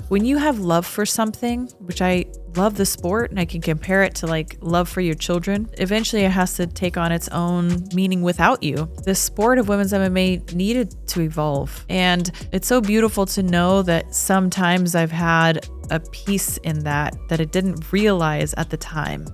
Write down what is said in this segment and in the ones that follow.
when you have love for something, which I love the sport and I can compare it to like love for your children, eventually it has to take on its own meaning without you. The sport of women's MMA needed to evolve. And it's so beautiful to know that sometimes I've had a piece in that I didn't realize at the time.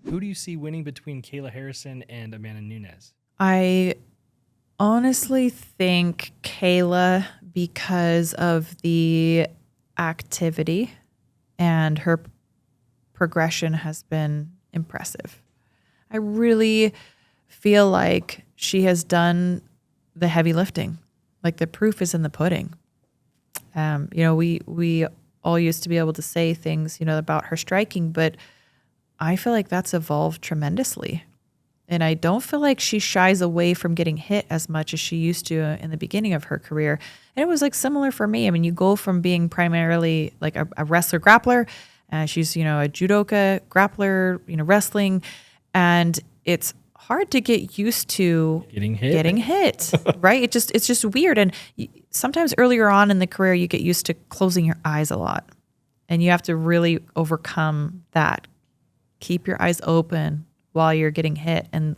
Who do you see winning between Kayla Harrison and Amanda Nunes? I honestly think Kayla, because of the activity and her progression has been impressive. I really feel like she has done the heavy lifting. Like the proof is in the pudding. We all used to be able to say things, about her striking, but I feel like that's evolved tremendously. And I don't feel like she shies away from getting hit as much as she used to in the beginning of her career. And it was like similar for me. I mean, you go from being primarily like a wrestler grappler, she's, a judoka grappler, wrestling, and it's hard to get used to getting hit, right? It's just weird. And sometimes earlier on in the career, you get used to closing your eyes a lot and you have to really overcome that. Keep your eyes open while you're getting hit and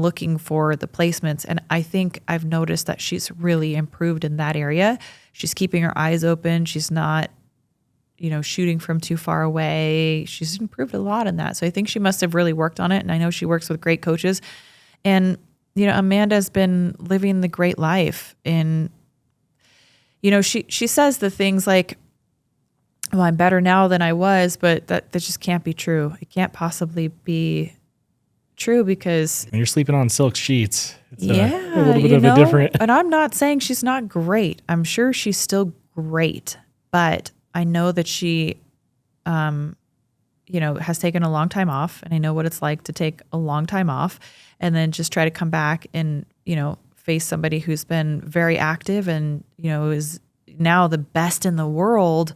looking for the placements. And I think I've noticed that she's really improved in that area. She's keeping her eyes open. She's not, shooting from too far away. She's improved a lot in that. So I think she must have really worked on it. And I know she works with great coaches. And, Amanda's been living the great life. And, she says the things like, well, I'm better now than I was, but that just can't be true. It can't possibly be true because when you're sleeping on silk sheets, it's a little bit of a different. And I'm not saying she's not great. I'm sure she's still great, but I know that she, has taken a long time off, and I know what it's like to take a long time off and then just try to come back and, face somebody who's been very active and, is now the best in the world.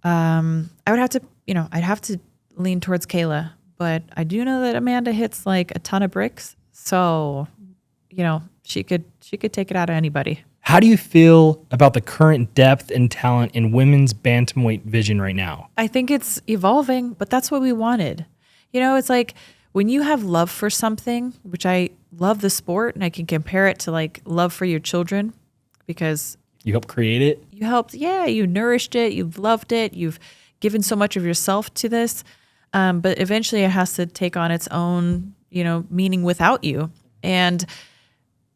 I'd have to lean towards Kayla, but I do know that Amanda hits like a ton of bricks. So, she could take it out of anybody. How do you feel about the current depth and talent in women's bantamweight division right now? I think it's evolving, but that's what we wanted. It's like when you have love for something, which I love the sport and I can compare it to like love for your children because you helped create it. You helped. Yeah. You nourished it. You've loved it. You've given so much of yourself to this. But eventually it has to take on its own, meaning without you. And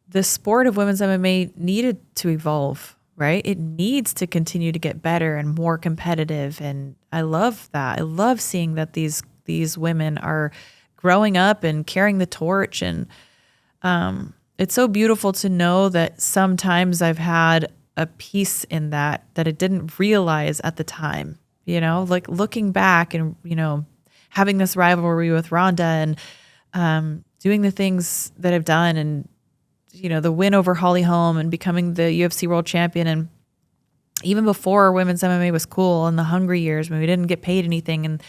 the sport of women's MMA needed to evolve, right? It needs to continue to get better and more competitive. And I love that. I love seeing that these women are growing up and carrying the torch. And it's so beautiful to know that sometimes I've had a piece in that I didn't realize at the time, like looking back and, having this rivalry with Ronda and doing the things that I've done and, the win over Holly Holm and becoming the UFC world champion. And even before women's MMA was cool in the hungry years when we didn't get paid anything and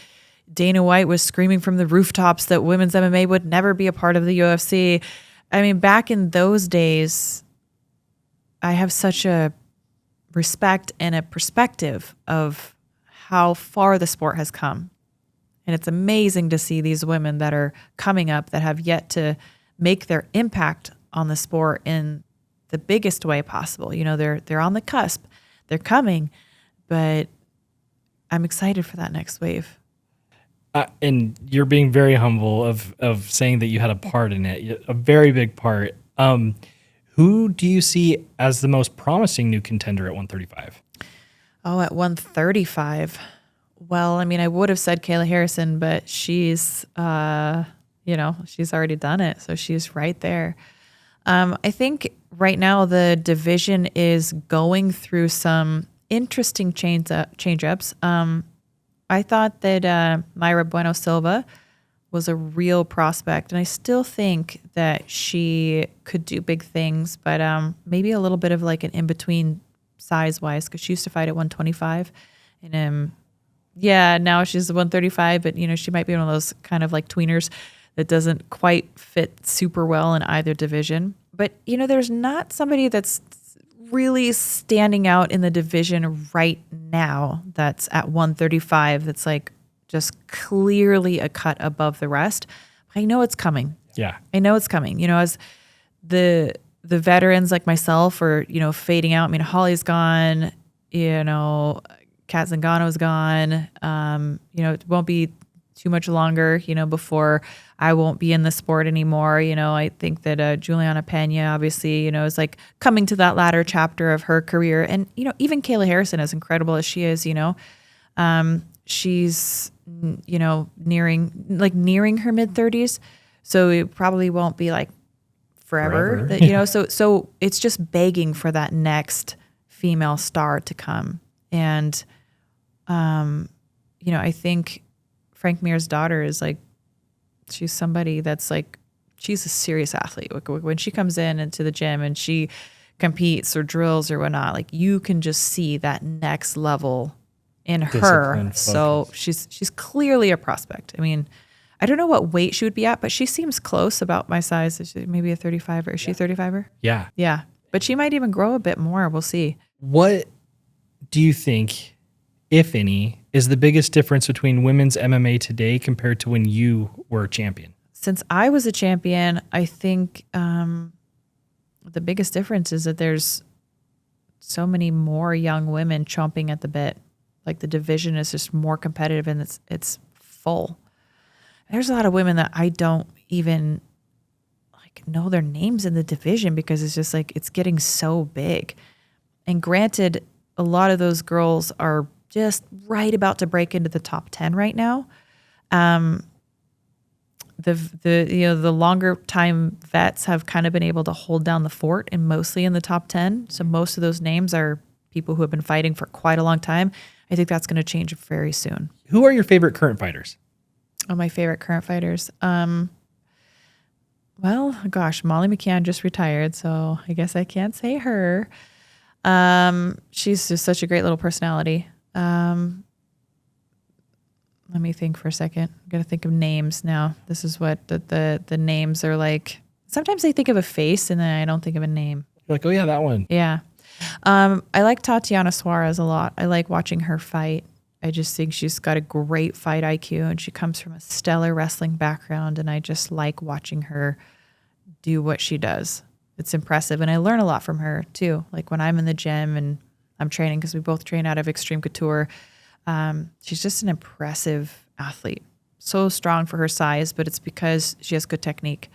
Dana White was screaming from the rooftops that women's MMA would never be a part of the UFC. I mean, back in those days, I have such a respect and a perspective of how far the sport has come. And it's amazing to see these women that are coming up that have yet to make their impact on the sport in the biggest way possible. They're on the cusp. They're coming, but I'm excited for that next wave. And you're being very humble of saying that you had a part in it, a very big part. Who do you see as the most promising new contender at 135? Oh, at 135. Well, I mean, I would have said Kayla Harrison, but she's, she's already done it. So she's right there. I think right now the division is going through some interesting change-ups. I thought that Mayra Bueno Silva was a real prospect, and I still think that she could do big things, but maybe a little bit of like an in-between size-wise, because she used to fight at 125. And now she's 135, but she might be one of those kind of like tweeners that doesn't quite fit super well in either division. But, there's not somebody that's really standing out in the division right now that's at 135 that's like just clearly a cut above the rest. I know it's coming. Yeah. I know it's coming. As the veterans like myself are, fading out. I mean, Holly's gone, Kat Zingano's gone. It won't be too much longer, before I won't be in the sport anymore. I think that Juliana Pena, obviously, is like coming to that latter chapter of her career. And, even Kayla Harrison, as incredible as she is, she's, nearing her mid-30s. So it probably won't be like forever. So it's just begging for that next female star to come. And, I think Frank Mir's daughter is like, she's somebody that's like, she's a serious athlete. When she comes into the gym and she competes or drills or whatnot, like you can just see that next level in her. So she's clearly a prospect. I mean, I don't know what weight she would be at, but she seems close, about my size. Is she maybe a 35er? Is she a 35er? Yeah. Yeah. But she might even grow a bit more. We'll see. What do you think, if any, is the biggest difference between women's MMA today compared to when you were a champion? Since I was a champion, I think the biggest difference is that there's so many more young women chomping at the bit. Like the division is just more competitive and it's full. There's a lot of women that I don't even know their names in the division because it's just like it's getting so big. And granted, a lot of those girls are just right about to break into the top 10 right now. The longer time vets have kind of been able to hold down the fort and mostly in the top 10. So most of those names are people who have been fighting for quite a long time. I think that's going to change very soon. Who are your favorite current fighters? Oh, my favorite current fighters. Well, gosh, Molly McCann just retired, so I guess I can't say her. She's just such a great little personality. Let me think for a second. I'm going to think of names now. This is what the names are like. Sometimes I think of a face and then I don't think of a name. You're like, oh yeah, that one. Yeah. I like Tatiana Suarez a lot. I like watching her fight. I just think she's got a great fight IQ and she comes from a stellar wrestling background. And I just like watching her do what she does. It's impressive. And I learn a lot from her too. Like when I'm in the gym and I'm training, because we both train out of Extreme Couture. She's just an impressive athlete. So strong for her size, but it's because she has good technique.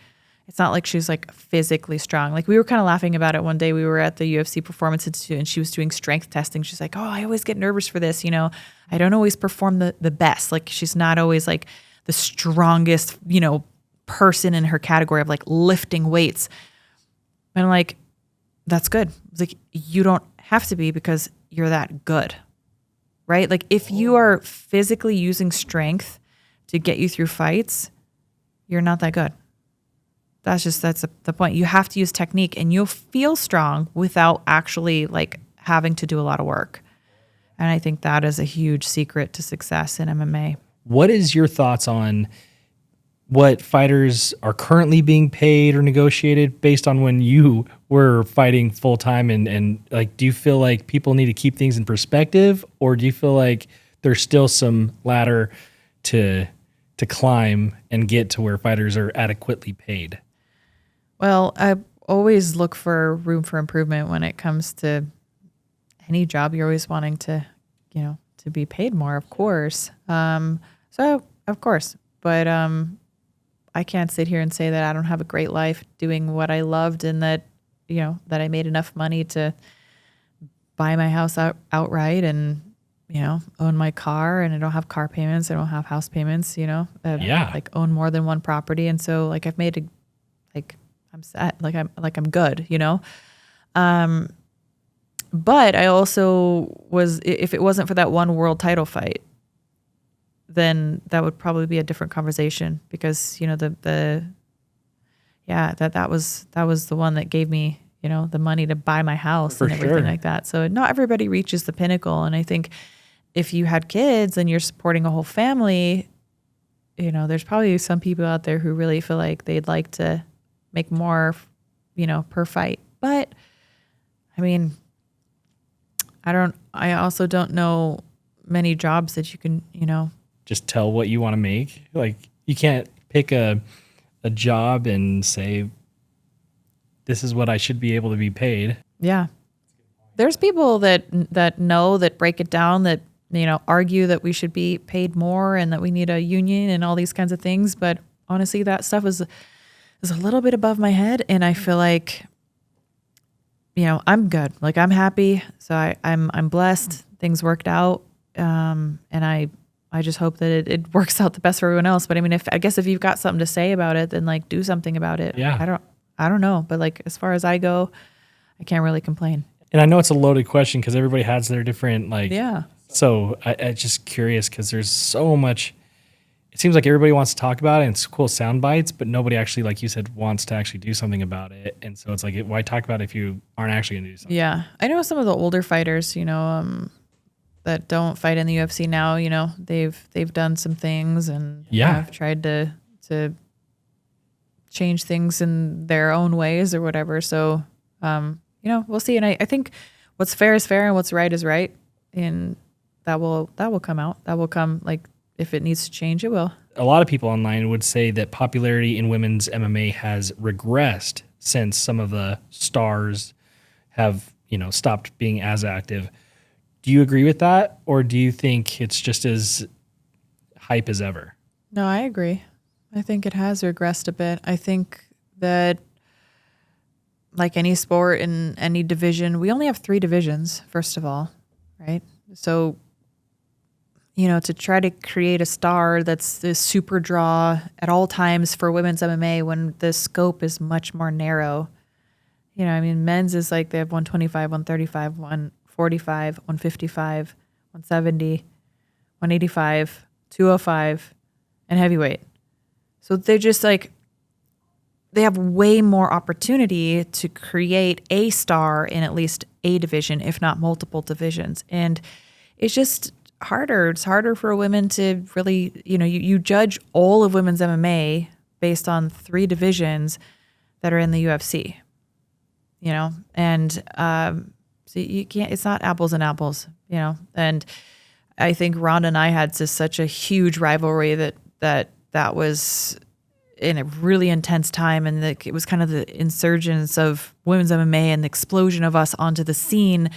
It's not like she's like physically strong. Like we were kind of laughing about it one day. We were at the UFC Performance Institute and she was doing strength testing. She's like, oh, I always get nervous for this. I don't always perform the best. Like she's not always like the strongest, person in her category of like lifting weights. And I'm like, that's good. It's like, you don't have to be because you're that good, right? Like if you are physically using strength to get you through fights, you're not that good. That's the point. You have to use technique and you'll feel strong without actually like having to do a lot of work. And I think that is a huge secret to success in MMA. What is your thoughts on what fighters are currently being paid or negotiated based on when you were fighting full time? And like, do you feel like people need to keep things in perspective, or do you feel like there's still some ladder to climb and get to where fighters are adequately paid? Well, I always look for room for improvement when it comes to any job. You're always wanting to, to be paid more, of course. So of course, but I can't sit here and say that I don't have a great life doing what I loved and that, that I made enough money to buy my house outright and, own my car, and I don't have car payments. I don't have house payments, like own more than one property. And so like I've made I'm set, like I'm good, but I also was, if it wasn't for that one world title fight, then that would probably be a different conversation because, that was the one that gave me, the money to buy my house and everything like that. So not everybody reaches the pinnacle. And I think if you had kids and you're supporting a whole family, there's probably some people out there who really feel like they'd like to make more, per fight. But I mean, I also don't know many jobs that you can, just tell what you want to make. Like, you can't pick a job and say, this is what I should be able to be paid. Yeah. There's people that break it down, that, argue that we should be paid more and that we need a union and all these kinds of things. But honestly, that stuff is a little bit above my head. And I feel like, I'm good. Like, I'm happy. So I'm blessed. Things worked out. And I just hope that it works out the best for everyone else. But I mean, I guess if you've got something to say about it, then like do something about it. Yeah. I don't know. But like, as far as I go, I can't really complain. And I know it's a loaded question because everybody has their different, yeah. So I just curious because there's so much. It seems like everybody wants to talk about it and it's cool sound bites, but nobody actually, like you said, wants to actually do something about it. And so it's like, why talk about it if you aren't actually going to do something? Yeah. I know some of the older fighters, that don't fight in the UFC now, they've done some things and have tried to change things in their own ways or whatever. So, we'll see. And I think what's fair is fair and what's right is right. And that will come out. That will come, like, if it needs to change, it will. A lot of people online would say that popularity in women's MMA has regressed since some of the stars have, stopped being as active. Do you agree with that? Or do you think it's just as hype as ever? No, I agree. I think it has regressed a bit. I think that, like any sport in any division, we only have 3 divisions, first of all, right? So, to try to create a star that's this super draw at all times for women's MMA when the scope is much more narrow. Men's is like they have 125, 135, 145, 155, 170, 185, 205, and heavyweight. So they're just like, they have way more opportunity to create a star in at least a division, if not multiple divisions. And it's just harder. It's harder for women to really, you judge all of women's MMA based on 3 divisions that are in the UFC, and so you can't, it's not apples and apples, and I think Ronda and I had just such a huge rivalry that was in a really intense time. And it was kind of the insurgence of women's MMA and the explosion of us onto the scene.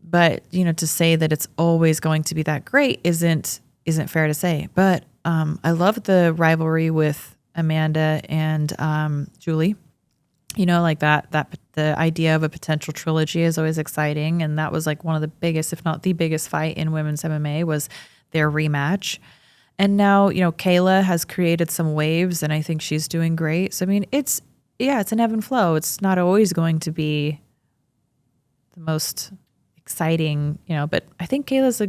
But, to say that it's always going to be that great isn't fair to say. But I love the rivalry with Amanda and Julie. Like that the idea of a potential trilogy is always exciting. And that was like one of the biggest, if not the biggest fight in women's MMA was their rematch. And now, Kayla has created some waves and I think she's doing great. So, I mean, it's an ebb and flow. It's not always going to be the most exciting, but I think Kayla's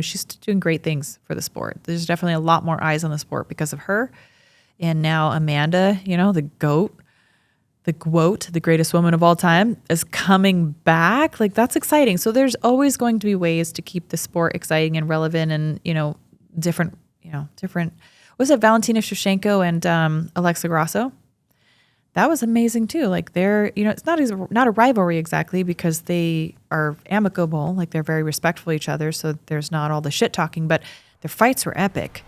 she's doing great things for the sport. There's definitely a lot more eyes on the sport because of her. And now Amanda, the GOAT, the greatest woman of all time, is coming back. Like, that's exciting. So there's always going to be ways to keep the sport exciting and relevant and, different. Was it Valentina Shevchenko and Alexa Grasso? That was amazing too. Like, they're, it's not a rivalry exactly because they are amicable. Like, they're very respectful of each other. So there's not all the shit talking, but their fights were epic.